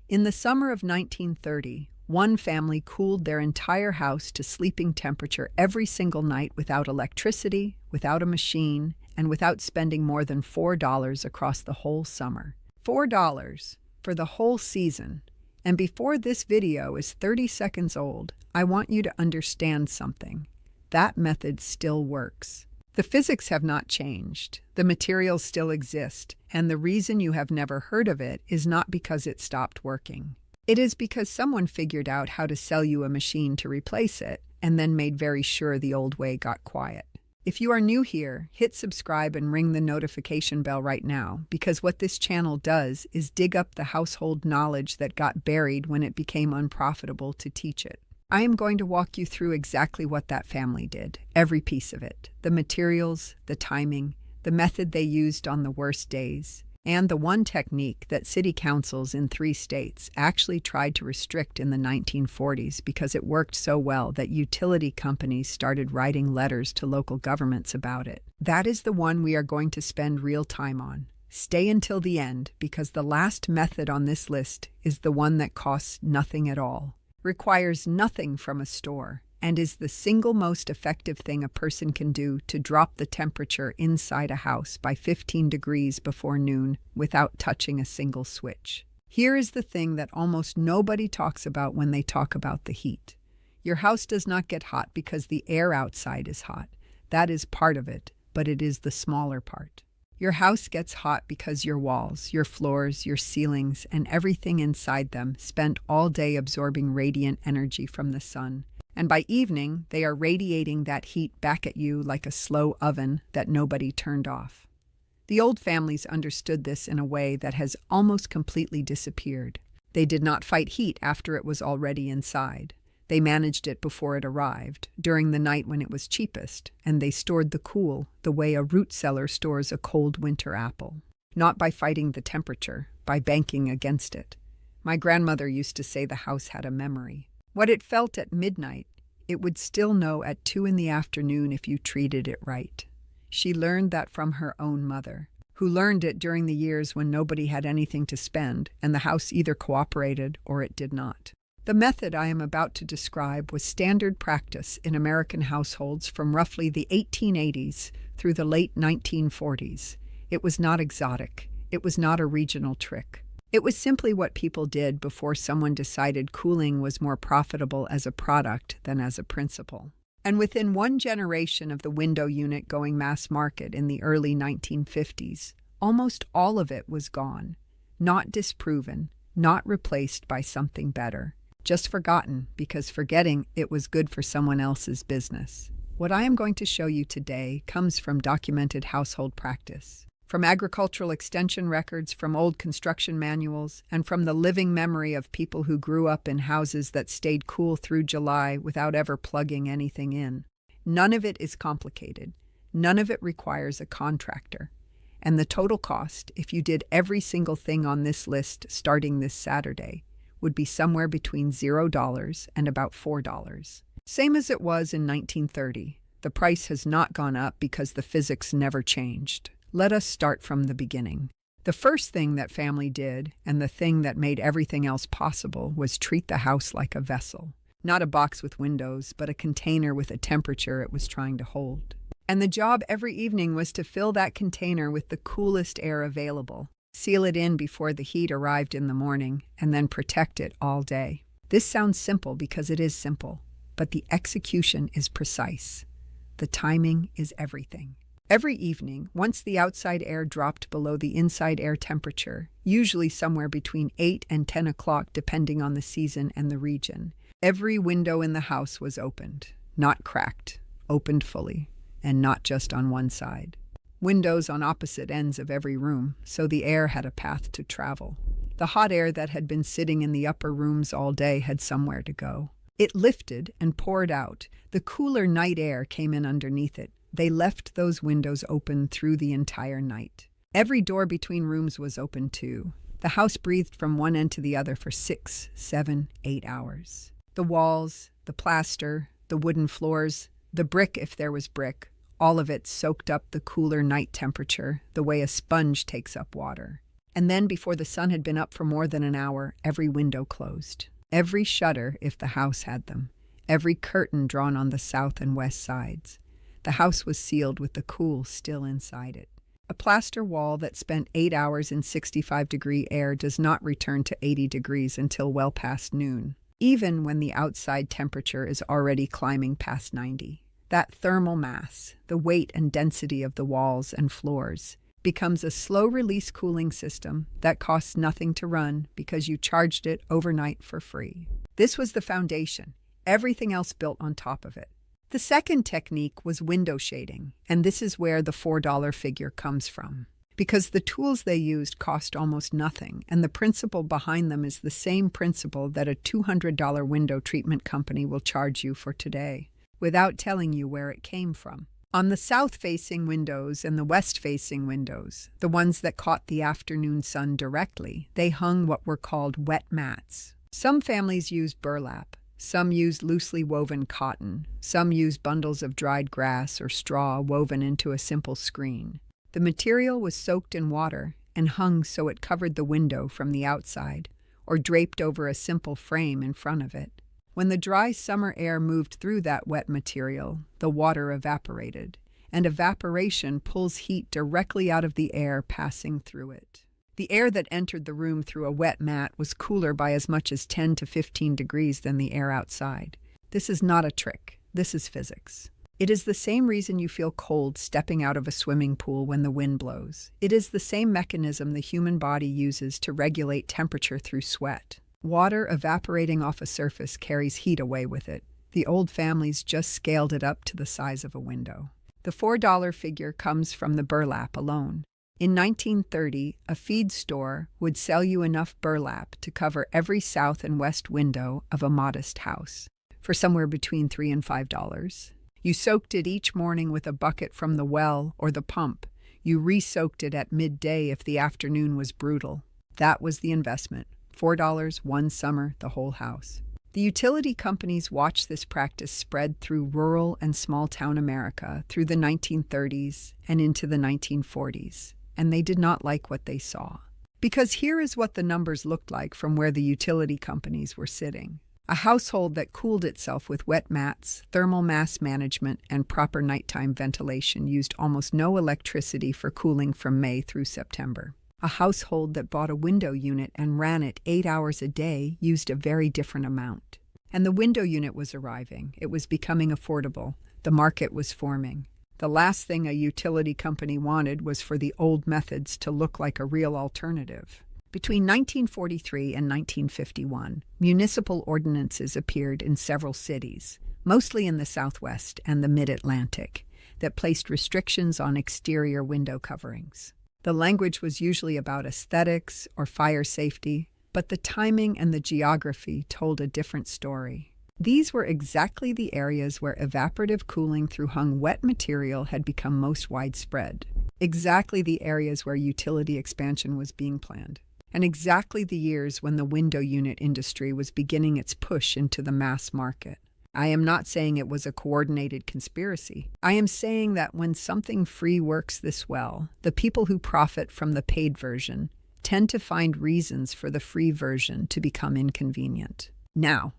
In the summer of 1930, one family cooled their entire house to sleeping temperature every single night without electricity, without a machine, and without spending more than $4 across the whole summer. $4 for the whole season. And before this video is 30 seconds old, I want you to understand something. That method still works. The physics have not changed, the materials still exist, and the reason you have never heard of it is not because it stopped working. It is because someone figured out how to sell you a machine to replace it, and then made very sure the old way got quiet. If you are new here, hit subscribe and ring the notification bell right now, because what this channel does is dig up the household knowledge that got buried when it became unprofitable to teach it. I am going to walk you through exactly what that family did, every piece of it, the materials, the timing, the method they used on the worst days, and the one technique that city councils in 3 states actually tried to restrict in the 1940s because it worked so well that utility companies started writing letters to local governments about it. That is the one we are going to spend real time on. Stay until the end, because the last method on this list is the one that costs nothing at all, requires nothing from a store, and is the single most effective thing a person can do to drop the temperature inside a house by 15 degrees before noon without touching a single switch. Here is the thing that almost nobody talks about when they talk about the heat. Your house does not get hot because the air outside is hot. That is part of it, but it is the smaller part. Your house gets hot because your walls, your floors, your ceilings, and everything inside them spent all day absorbing radiant energy from the sun. And by evening, they are radiating that heat back at you like a slow oven that nobody turned off. The old families understood this in a way that has almost completely disappeared. They did not fight heat after it was already inside. They managed it before it arrived, during the night when it was cheapest, and they stored the cool the way a root cellar stores a cold winter apple. Not by fighting the temperature, by banking against it. My grandmother used to say the house had a memory. What it felt at midnight, it would still know at 2 in the afternoon if you treated it right. She learned that from her own mother, who learned it during the years when nobody had anything to spend and the house either cooperated or it did not. The method I am about to describe was standard practice in American households from roughly the 1880s through the late 1940s. It was not exotic. It was not a regional trick. It was simply what people did before someone decided cooling was more profitable as a product than as a principle. And within one generation of the window unit going mass market in the early 1950s, almost all of it was gone. Not disproven, not replaced by something better. Just forgotten, because forgetting it was good for someone else's business. What I am going to show you today comes from documented household practice. From agricultural extension records, from old construction manuals, and from the living memory of people who grew up in houses that stayed cool through July without ever plugging anything in. None of it is complicated. None of it requires a contractor. And the total cost, if you did every single thing on this list starting this Saturday, would be somewhere between $0 and about $4. Same as it was in 1930. The price has not gone up because the physics never changed. Let us start from the beginning. The first thing that family did, and the thing that made everything else possible, was treat the house like a vessel. Not a box with windows, but a container with a temperature it was trying to hold. And the job every evening was to fill that container with the coolest air available, seal it in before the heat arrived in the morning, and then protect it all day. This sounds simple because it is simple, but the execution is precise. The timing is everything. Every evening, once the outside air dropped below the inside air temperature, usually somewhere between 8 and 10 o'clock depending on the season and the region, every window in the house was opened, not cracked, opened fully, and not just on one side. Windows on opposite ends of every room, so the air had a path to travel. The hot air that had been sitting in the upper rooms all day had somewhere to go. It lifted and poured out. The cooler night air came in underneath it. They left those windows open through the entire night. Every door between rooms was open too. The house breathed from one end to the other for 6, 7, 8 hours. The walls, the plaster, the wooden floors, the brick if there was brick, all of it soaked up the cooler night temperature the way a sponge takes up water. And then, before the sun had been up for more than an hour, every window closed. Every shutter, if the house had them. Every curtain drawn on the south and west sides. The house was sealed with the cool still inside it. A plaster wall that spent 8 hours in 65-degree air does not return to 80 degrees until well past noon, even when the outside temperature is already climbing past 90. That thermal mass, the weight and density of the walls and floors, becomes a slow-release cooling system that costs nothing to run because you charged it overnight for free. This was the foundation, everything else built on top of it. The second technique was window shading, and this is where the $4 figure comes from. Because the tools they used cost almost nothing, and the principle behind them is the same principle that a $200 window treatment company will charge you for today, without telling you where it came from. On the south-facing windows and the west-facing windows, the ones that caught the afternoon sun directly, they hung what were called wet mats. Some families used burlap. Some used loosely woven cotton. Some used bundles of dried grass or straw woven into a simple screen. The material was soaked in water and hung so it covered the window from the outside, or draped over a simple frame in front of it. When the dry summer air moved through that wet material, the water evaporated, and evaporation pulls heat directly out of the air passing through it. The air that entered the room through a wet mat was cooler by as much as 10 to 15 degrees than the air outside. This is not a trick. This is physics. It is the same reason you feel cold stepping out of a swimming pool when the wind blows. It is the same mechanism the human body uses to regulate temperature through sweat. Water evaporating off a surface carries heat away with it. The old families just scaled it up to the size of a window. The $4 figure comes from the burlap alone. In 1930, a feed store would sell you enough burlap to cover every south and west window of a modest house for somewhere between $3 and $5. You soaked it each morning with a bucket from the well or the pump. You re-soaked it at midday if the afternoon was brutal. That was the investment. $4, one summer, the whole house. The utility companies watched this practice spread through rural and small-town America through the 1930s and into the 1940s, and they did not like what they saw. Because here is what the numbers looked like from where the utility companies were sitting. A household that cooled itself with wet mats, thermal mass management, and proper nighttime ventilation used almost no electricity for cooling from May through September. A household that bought a window unit and ran it 8 hours a day used a very different amount. And the window unit was arriving. It was becoming affordable. The market was forming. The last thing a utility company wanted was for the old methods to look like a real alternative. Between 1943 and 1951, municipal ordinances appeared in several cities, mostly in the Southwest and the Mid-Atlantic, that placed restrictions on exterior window coverings. The language was usually about aesthetics or fire safety, but the timing and the geography told a different story. These were exactly the areas where evaporative cooling through hung wet material had become most widespread, exactly the areas where utility expansion was being planned, and exactly the years when the window unit industry was beginning its push into the mass market. I am not saying it was a coordinated conspiracy. I am saying that when something free works this well, the people who profit from the paid version tend to find reasons for the free version to become inconvenient. Now,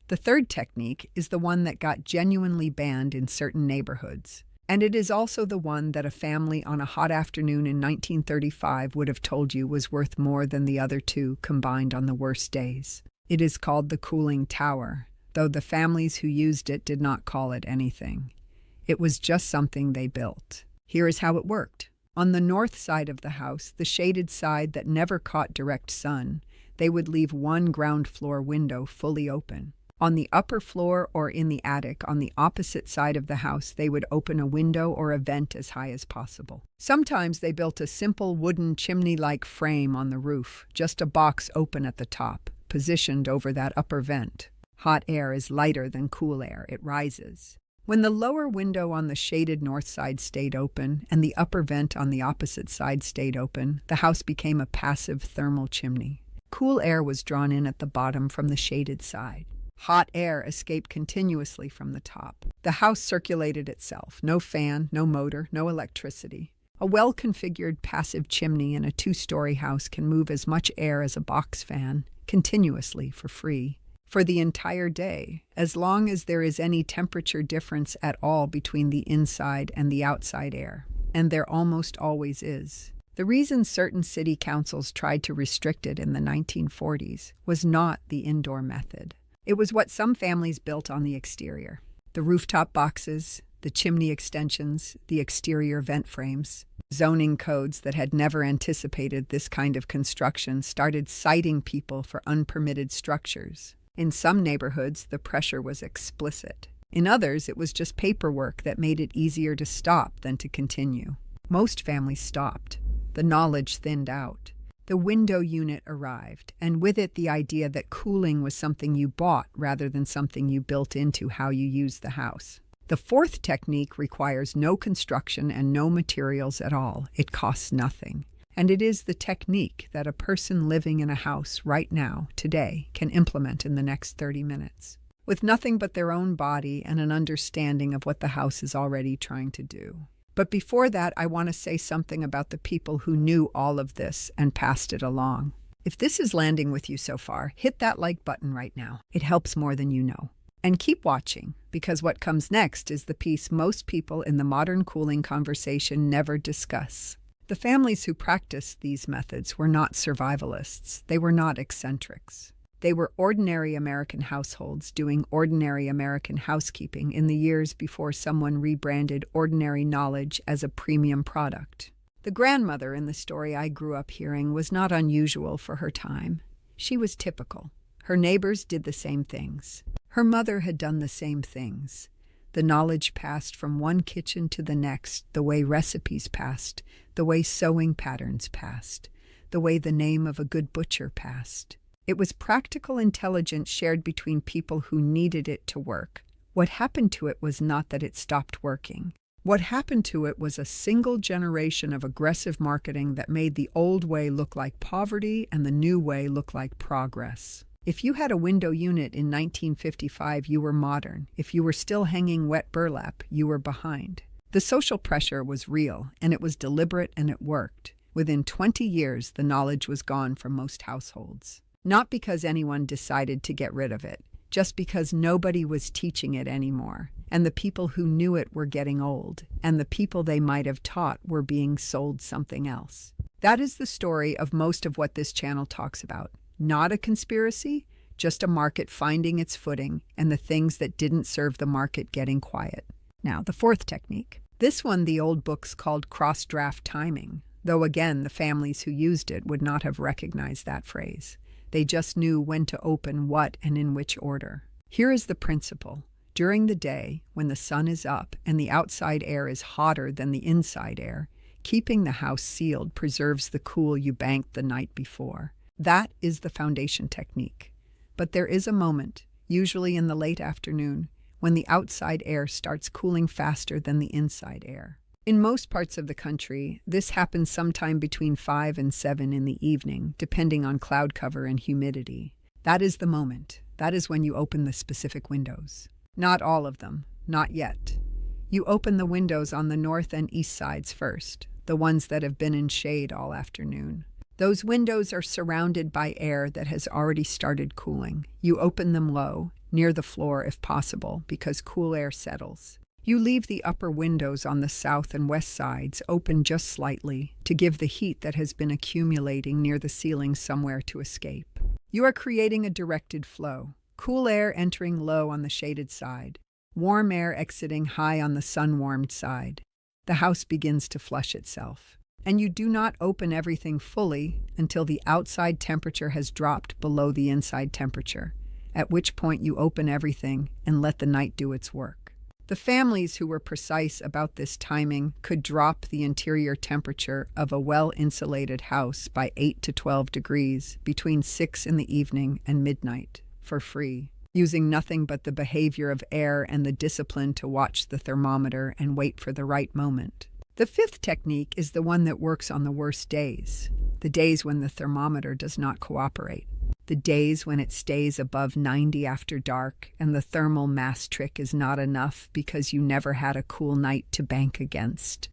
the third technique is the one that got genuinely banned in certain neighborhoods, and it is also the one that a family on a hot afternoon in 1935 would have told you was worth more than the other two combined on the worst days. It is called the cooling tower, though the families who used it did not call it anything. It was just something they built. Here is how it worked. On the north side of the house, the shaded side that never caught direct sun, they would leave one ground floor window fully open. On the upper floor or in the attic on the opposite side of the house, they would open a window or a vent as high as possible. Sometimes they built a simple wooden chimney-like frame on the roof, just a box open at the top, positioned over that upper vent. Hot air is lighter than cool air. It rises. When the lower window on the shaded north side stayed open and the upper vent on the opposite side stayed open, the house became a passive thermal chimney. Cool air was drawn in at the bottom from the shaded side. Hot air escaped continuously from the top. The house circulated itself. No fan, no motor, no electricity. A well-configured passive chimney in a two-story house can move as much air as a box fan, continuously for free, for the entire day, as long as there is any temperature difference at all between the inside and the outside air. And there almost always is. The reason certain city councils tried to restrict it in the 1940s was not the indoor method. It was what some families built on the exterior. The rooftop boxes, the chimney extensions, the exterior vent frames. Zoning codes that had never anticipated this kind of construction started citing people for unpermitted structures. In some neighborhoods, the pressure was explicit. In others, it was just paperwork that made it easier to stop than to continue. Most families stopped. The knowledge thinned out. The window unit arrived, and with it the idea that cooling was something you bought rather than something you built into how you used the house. The fourth technique requires no construction and no materials at all. It costs nothing. And it is the technique that a person living in a house right now, today, can implement in the next 30 minutes, with nothing but their own body and an understanding of what the house is already trying to do. But before that, I want to say something about the people who knew all of this and passed it along. If this is landing with you so far, hit that like button right now. It helps more than you know. And keep watching, because what comes next is the piece most people in the modern cooling conversation never discuss. The families who practiced these methods were not survivalists. They were not eccentrics. They were ordinary American households doing ordinary American housekeeping in the years before someone rebranded ordinary knowledge as a premium product. The grandmother in the story I grew up hearing was not unusual for her time. She was typical. Her neighbors did the same things. Her mother had done the same things. The knowledge passed from one kitchen to the next, the way recipes passed, the way sewing patterns passed, the way the name of a good butcher passed. It was practical intelligence shared between people who needed it to work. What happened to it was not that it stopped working. What happened to it was a single generation of aggressive marketing that made the old way look like poverty and the new way look like progress. If you had a window unit in 1955, you were modern. If you were still hanging wet burlap, you were behind. The social pressure was real, and it was deliberate, and it worked. Within 20 years, the knowledge was gone from most households. Not because anyone decided to get rid of it, just because nobody was teaching it anymore, and the people who knew it were getting old, and the people they might have taught were being sold something else. That is the story of most of what this channel talks about. Not a conspiracy, just a market finding its footing and the things that didn't serve the market getting quiet. Now, the fourth technique. This one the old books called cross-draft timing, though again the families who used it would not have recognized that phrase. They just knew when to open what and in which order. Here is the principle. During the day, when the sun is up and the outside air is hotter than the inside air, keeping the house sealed preserves the cool you banked the night before. That is the foundation technique. But there is a moment, usually in the late afternoon, when the outside air starts cooling faster than the inside air. In most parts of the country, this happens sometime between 5 and 7 in the evening, depending on cloud cover and humidity. That is the moment. That is when you open the specific windows. Not all of them. Not yet. You open the windows on the north and east sides first, the ones that have been in shade all afternoon. Those windows are surrounded by air that has already started cooling. You open them low, near the floor if possible, because cool air settles. You leave the upper windows on the south and west sides open just slightly to give the heat that has been accumulating near the ceiling somewhere to escape. You are creating a directed flow. Cool air entering low on the shaded side. Warm air exiting high on the sun-warmed side. The house begins to flush itself. And you do not open everything fully until the outside temperature has dropped below the inside temperature, at which point you open everything and let the night do its work. The families who were precise about this timing could drop the interior temperature of a well-insulated house by 8 to 12 degrees between 6 in the evening and midnight for free, using nothing but the behavior of air and the discipline to watch the thermometer and wait for the right moment. The fifth technique is the one that works on the worst days, the days when the thermometer does not cooperate, the days when it stays above 90 after dark and the thermal mass trick is not enough because you never had a cool night to bank against.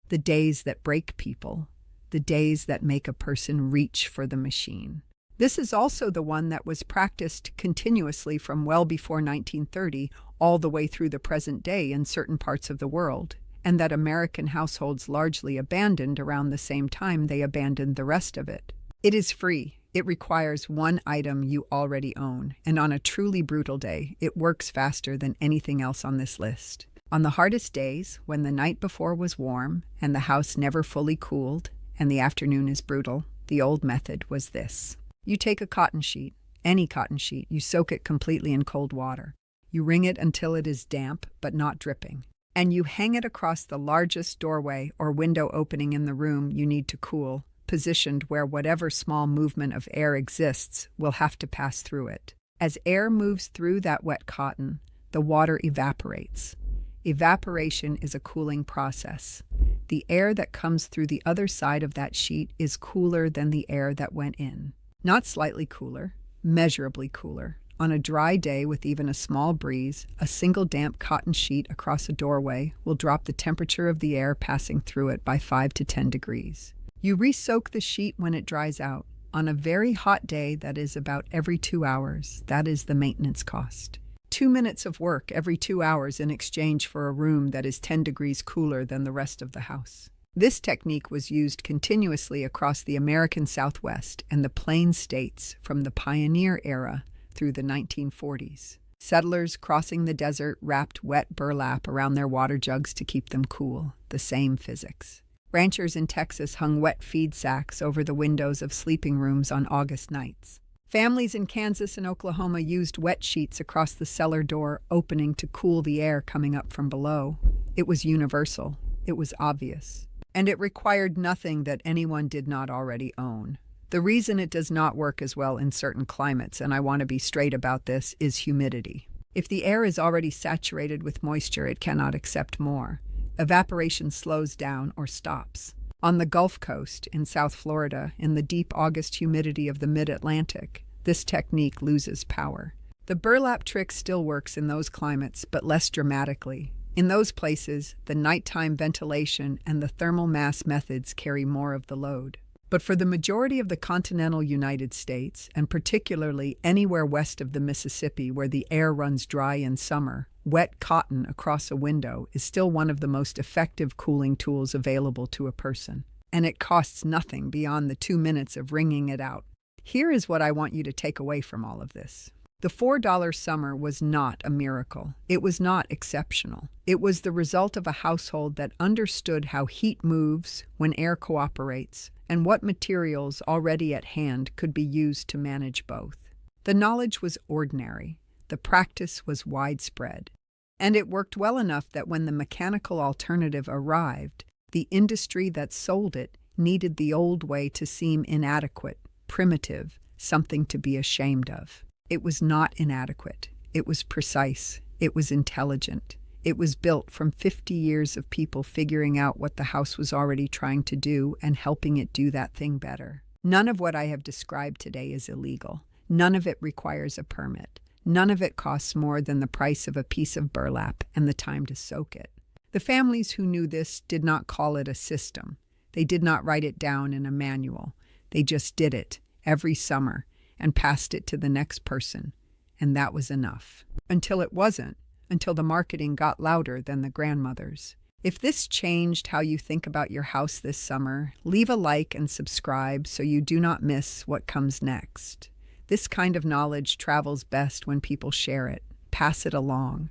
the days that break people, the days that make a person reach for the machine. This is also the one that was practiced continuously from well before 1930 all the way through the present day in certain parts of the world, and that American households largely abandoned around the same time they abandoned the rest of it. It is free. It requires one item you already own, and on a truly brutal day, it works faster than anything else on this list. On the hardest days, when the night before was warm and the house never fully cooled and the afternoon is brutal, the old method was this. You take a cotton sheet, any cotton sheet, you soak it completely in cold water. You wring it until it is damp but not dripping, and you hang it across the largest doorway or window opening in the room you need to cool, positioned where whatever small movement of air exists will have to pass through it. As air moves through that wet cotton, the water evaporates. Evaporation is a cooling process. The air that comes through the other side of that sheet is cooler than the air that went in. Not slightly cooler, measurably cooler. On a dry day with even a small breeze, a single damp cotton sheet across a doorway will drop the temperature of the air passing through it by 5 to 10 degrees. You re-soak the sheet when it dries out. On a very hot day, that is about every 2 hours. That is the maintenance cost. 2 minutes of work every 2 hours in exchange for a room that is 10 degrees cooler than the rest of the house. This technique was used continuously across the American Southwest and the Plains states from the pioneer era through the 1940s. Settlers crossing the desert wrapped wet burlap around their water jugs to keep them cool, the same physics. Ranchers in Texas hung wet feed sacks over the windows of sleeping rooms on August nights. Families in Kansas and Oklahoma used wet sheets across the cellar door opening to cool the air coming up from below. It was universal. It was obvious. And it required nothing that anyone did not already own. The reason it does not work as well in certain climates, and I want to be straight about this, is humidity. If the air is already saturated with moisture, it cannot accept more. Evaporation slows down or stops. On the Gulf Coast, in South Florida, in the deep August humidity of the mid-Atlantic, this technique loses power. The burlap trick still works in those climates, but less dramatically. In those places, the nighttime ventilation and the thermal mass methods carry more of the load. But for the majority of the continental United States, and particularly anywhere west of the Mississippi where the air runs dry in summer, wet cotton across a window is still one of the most effective cooling tools available to a person. And it costs nothing beyond the 2 minutes of wringing it out. Here is what I want you to take away from all of this. The $4 summer was not a miracle. It was not exceptional. It was the result of a household that understood how heat moves when air cooperates, and what materials already at hand could be used to manage both. The knowledge was ordinary. The practice was widespread. And it worked well enough that when the mechanical alternative arrived, the industry that sold it needed the old way to seem inadequate, primitive, something to be ashamed of. It was not inadequate. It was precise. It was intelligent. It was built from 50 years of people figuring out what the house was already trying to do and helping it do that thing better. None of what I have described today is illegal. None of it requires a permit. None of it costs more than the price of a piece of burlap and the time to soak it. The families who knew this did not call it a system. They did not write it down in a manual. They just did it every summer and passed it to the next person, and that was enough. Until it wasn't, until the marketing got louder than the grandmothers. If this changed how you think about your house this summer, leave a like and subscribe so you do not miss what comes next. This kind of knowledge travels best when people share it, pass it along.